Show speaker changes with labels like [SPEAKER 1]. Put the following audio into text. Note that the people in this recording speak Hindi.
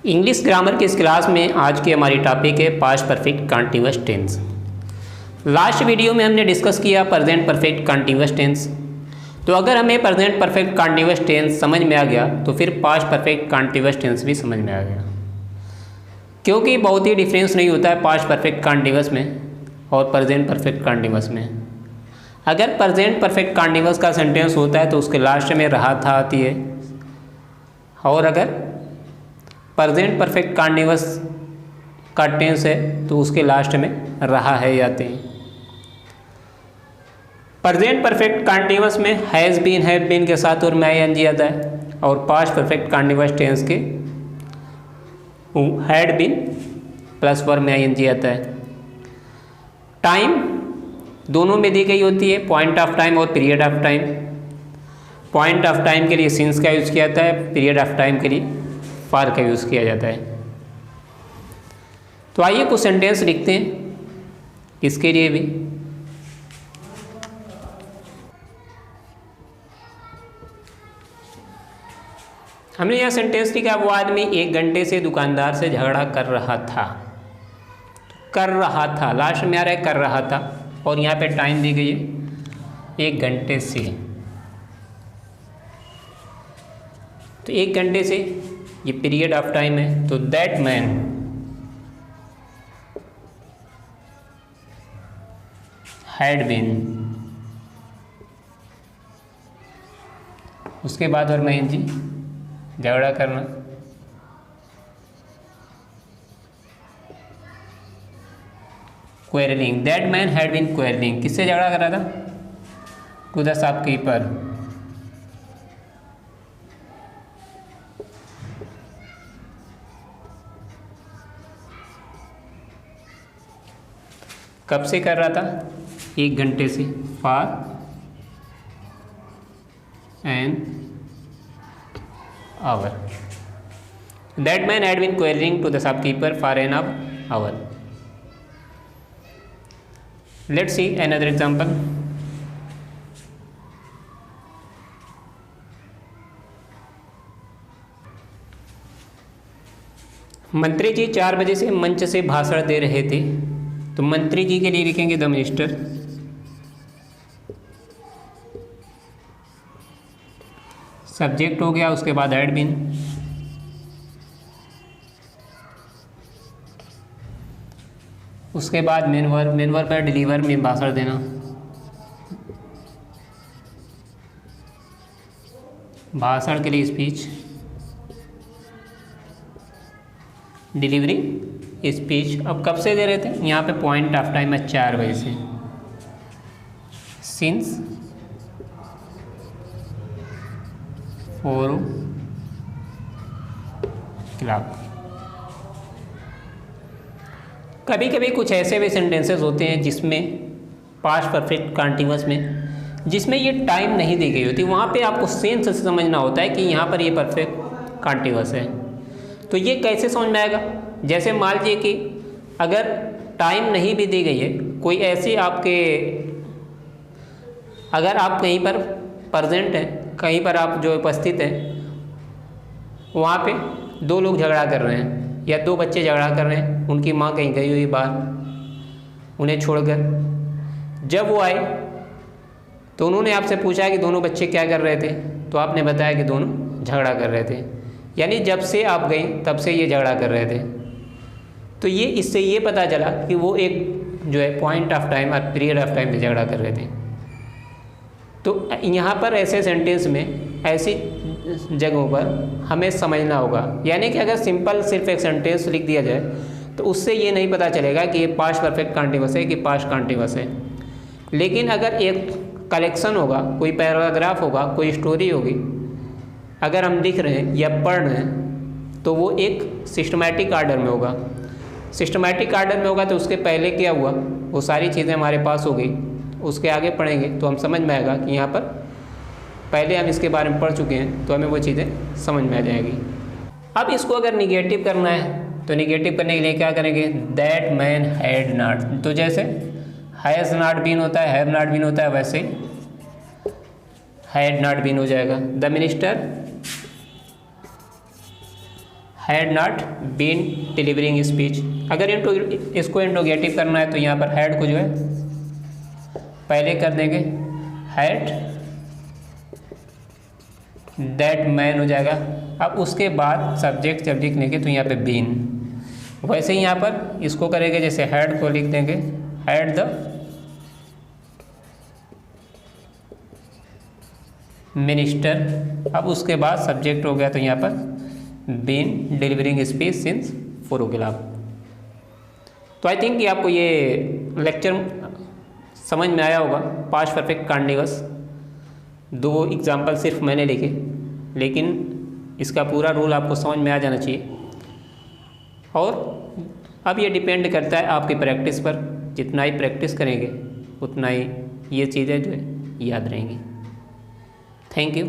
[SPEAKER 1] इंग्लिश ग्रामर की इस क्लास में आज की हमारी टॉपिक है past perfect continuous tense. Last video में हमने डिस्कस किया प्रेजेंट परफेक्ट कंटीन्यूअस टेंस। तो अगर हमें प्रेजेंट परफेक्ट कंटीन्यूअस टेंस समझ में आ गया तो फिर पास्ट परफेक्ट कंटीन्यूअस टेंस भी समझ में आ गया, क्योंकि बहुत ही डिफरेंस नहीं होता है पास्ट परफेक्ट कंटीन्यूअस में और प्रेजेंट परफेक्ट कंटीन्यूअस में। अगर प्रेजेंट परफेक्ट कंटीन्यूअस का सेंटेंस होता है तो उसके लास्ट में रहा था आती है, और अगर प्रेजेंट परफेक्ट कंटीन्यूअस का टेंस है तो उसके लास्ट में रहा है आते हैं। प्रेजेंट परफेक्ट कंटीन्यूअस में हैज़ बीन, हैव बीन के साथ और में आईएनजी आता है, और पास्ट परफेक्ट कंटीन्यूअस टेंस के हैड बीन प्लस वर्ब में आईएनजी आता है। टाइम दोनों में दी गई होती है, पॉइंट ऑफ टाइम और period of time. Point of time के लिए सिंस का यूज़ किया जाता है, पीरियड ऑफ टाइम के लिए फार का यूज़ किया जाता है। तो आइए कुछ सेंटेंस लिखते हैं इसके लिए भी। हमने यह सेंटेंस लिखा, वो आदमी 1 घंटे से दुकानदार से झगड़ा कर रहा था। कर रहा था लास्ट में आ रहा है कर रहा था, और यहाँ पे टाइम दी गई है 1 घंटे से। तो 1 घंटे से ये पीरियड ऑफ टाइम है, तो दैट मैन हैड बीन, उसके बाद और मैं जी झगड़ा करना, quarrelling. That man had been quarrelling, किससे झगड़ा कर रहा था? To the shopkeeper. कब से कर रहा था? 1 घंटे से। For an hour. That man had been quarrelling to the shopkeeper for an hour. Let's see another example. मंत्री जी 4 बजे से मंच से भाषण दे रहे थे, तो मंत्री जी के लिए लिखेंगे द मिनिस्टर। सब्जेक्ट हो गया, उसके बाद हैड बीन। उसके बाद मेन वर्ब पर डिलीवर में भाषण देना। भाषण के लिए स्पीच, डिलीवरी स्पीच। अब कब से दे रहे थे? यहाँ पे पॉइंट ऑफ टाइम है 4 बजे से, सिंस 4 o'clock। कभी कभी कुछ ऐसे भी सेंटेंसेस होते हैं जिसमें पास्ट परफेक्ट कंटीन्यूअस में जिसमें ये टाइम नहीं दी गई होती, वहाँ पे आपको सेंस से समझना होता है कि यहाँ पर ये परफेक्ट कंटीन्यूअस है। तो ये कैसे समझ में आएगा? जैसे मान लीजिए कि अगर टाइम नहीं भी दी गई है, कोई ऐसी आपके, अगर आप कहीं पर प्रेजेंट हैं, कहीं पर आप जो उपस्थित हैं, वहाँ पे 2 लोग झगड़ा कर रहे हैं या 2 बच्चे झगड़ा कर रहे हैं, उनकी माँ कहीं गई हुई बाहर उन्हें छोड़कर। जब वो आए तो उन्होंने आपसे पूछा कि दोनों बच्चे क्या कर रहे थे, तो आपने बताया कि दोनों झगड़ा कर रहे थे, यानी जब से आप गई तब से ये झगड़ा कर रहे थे। तो ये इससे ये पता चला कि वो एक जो है पॉइंट ऑफ टाइम और पीरियड ऑफ टाइम में झगड़ा कर रहे थे। तो यहाँ पर ऐसे सेंटेंस में ऐसी जगहों पर हमें समझना होगा, यानी कि अगर सिंपल सिर्फ एक सेंटेंस लिख दिया जाए तो उससे ये नहीं पता चलेगा कि ये पास्ट परफेक्ट कंटीन्यूअस है कि पास्ट कंटीन्यूअस है। लेकिन अगर एक कलेक्शन होगा, कोई पैराग्राफ होगा, कोई स्टोरी होगी, अगर हम लिख रहे हैं या पढ़ रहे हैं तो वो एक सिस्टमैटिक आर्डर में होगा। सिस्टमैटिक आर्डर में होगा तो उसके पहले क्या हुआ वो सारी चीज़ें हमारे पास हो गई, उसके आगे पढ़ेंगे तो हम समझ में आएगा कि यहाँ पर पहले हम इसके बारे में पढ़ चुके हैं, तो हमें वो चीज़ें समझ में आ जाएगी। अब इसको अगर निगेटिव करना है तो निगेटिव करने के लिए क्या करेंगे? That man had not. तो जैसे हैज़ नॉट बीन होता है, हैव नॉट बीन होता है, वैसे हैड नॉट बीन हो जाएगा। The minister had not been delivering speech. अगर इसको इंट्रोगेटिव करना है तो यहाँ पर हैड को जो है पहले कर देंगे, हैड दैट मैन हो जाएगा। अब उसके बाद सब्जेक्ट जब लिखने तो यहाँ पे बीन, वैसे ही यहाँ पर इसको करेंगे, जैसे हैड को लिख देंगे हैड द मिनिस्टर। अब उसके बाद सब्जेक्ट हो गया तो यहाँ पर been delivering speech since 4 o'clock। तो आई थिंक कि आपको ये लेक्चर समझ में आया होगा। पास्ट परफेक्ट कॉन्टिन्यूअस 2 एग्जाम्पल सिर्फ मैंने लिखे, लेकिन इसका पूरा रूल आपको समझ में आ जाना चाहिए। और अब ये डिपेंड करता है आपकी प्रैक्टिस पर। जितना ही प्रैक्टिस करेंगे उतना ही ये चीज़ें जो है याद रहेंगी। Thank you.